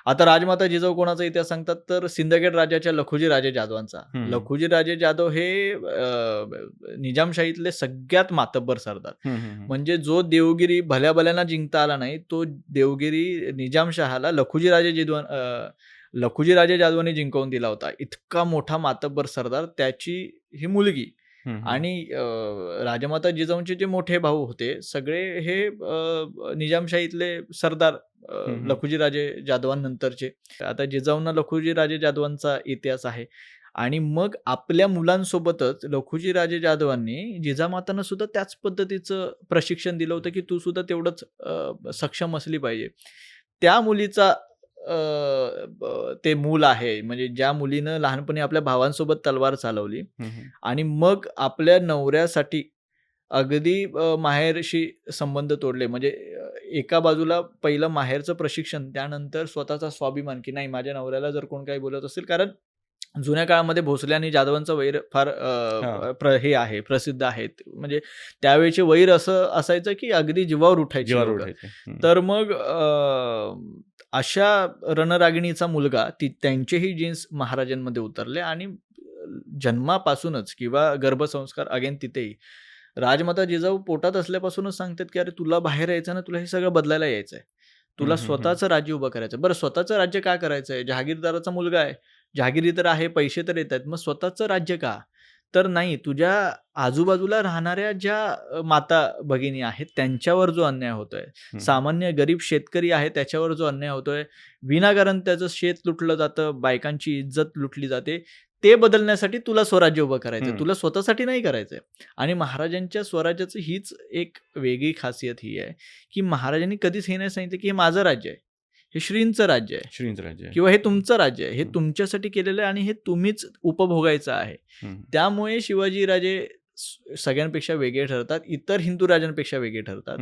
आता राजमाता जिजाऊ कोणाचा इतिहास सांगतात तर सिंदखेड राजाच्या लखुजी राजे जाधवांचा. लखुजी राजे जाधव हे निजामशाहीतले सगळ्यात मातब्बर सरदार. म्हणजे जो देवगिरी भल्या भल्याना जिंकता आला नाही, तो देवगिरी निजामशहाला लखुजी राजे जाधवांनी जिंकवून दिला होता. इतका मोठा मातब्बर सरदार, त्याची ही मुलगी आणि राजमाता जिजाऊंचे जे मोठे भाऊ होते सगळे हे निजामशाहीतले सरदार, लखुजी राजे जाधवांनंतरचे. आता जिजाऊंना लखुजी राजे जाधवांचा इतिहास आहे आणि मग आपल्या मुलांसोबतच लखुजी राजे जाधवांनी जिजामातांना सुद्धा त्याच पद्धतीचं प्रशिक्षण दिलं होतं की तू सुद्धा तेवढंच सक्षम असली पाहिजे. त्या मुलीचा ते मूल आहे, म्हणजे ज्या मुलीनं लहानपणी आपल्या भावांसोबत तलवार चालवली आणि मग आपल्या नवऱ्यासाठी अगदी माहेरशी संबंध तोडले. म्हणजे एका बाजूला पहिलं माहेरचं प्रशिक्षण, त्यानंतर स्वतःचा स्वाभिमान की नाही माझ्या नवऱ्याला जर कोण काही बोलत असेल, कारण जुन्या काळामध्ये भोसले आणि जाधवांचं वैर फार हे आहे, प्रसिद्ध आहेत. म्हणजे त्यावेळेचे वैर असं असायचं की अगदी जीवावर उठायचे. तर मग अशा रणरागिणीचा मुलगा, त्यांचेही जीन्स महाराजांमध्ये उतरले आणि जन्मापासूनच किंवा गर्भसंस्कार अगेन तिथेही राजमाता जिजाऊ पोटात असल्यापासूनच सांगतात की अरे तुला बाहेर यायचं ना, तुला हे सगळं बदलायला यायचंय, तुला स्वतःचं राज्य उभं करायचं. बरं, स्वतःचं राज्य का करायचंय? जहागीरदाराचा मुलगा आहे, जहागिरी तर आहे, पैसे तर येत आहेत, मग स्वतःचं राज्य का? तर नाही, तुझ्या आजूबाजूला राहणाऱ्या ज्या माता भगिनी आहेत त्यांच्यावर जो अन्याय होतोय, सामान्य गरीब शेतकरी आहे त्याच्यावर जो अन्याय होतोय, विनाकारण त्याचं शेत लुटलं जातं, बायकांची इज्जत लुटली जाते, ते बदलण्यासाठी तुला स्वराज्य उभं करायचं, तुला स्वतःसाठी नाही करायचंय. आणि महाराजांच्या स्वराज्याचं हीच एक वेगळी खासियत ही आहे की महाराजांनी कधीच हे नाही सांगितलं की हे माझं राज्य आहे, हे श्रींचं राज्य आहे, श्रींचं राज्य किंवा हे तुमचं राज्य आहे, हे तुमच्यासाठी केलेलं आहे आणि हे तुम्हीच उपभोगायचं आहे. त्यामुळे शिवाजीराजे सगळ्यांपेक्षा वेगळे ठरतात, इतर हिंदू राजांपेक्षा वेगळे ठरतात.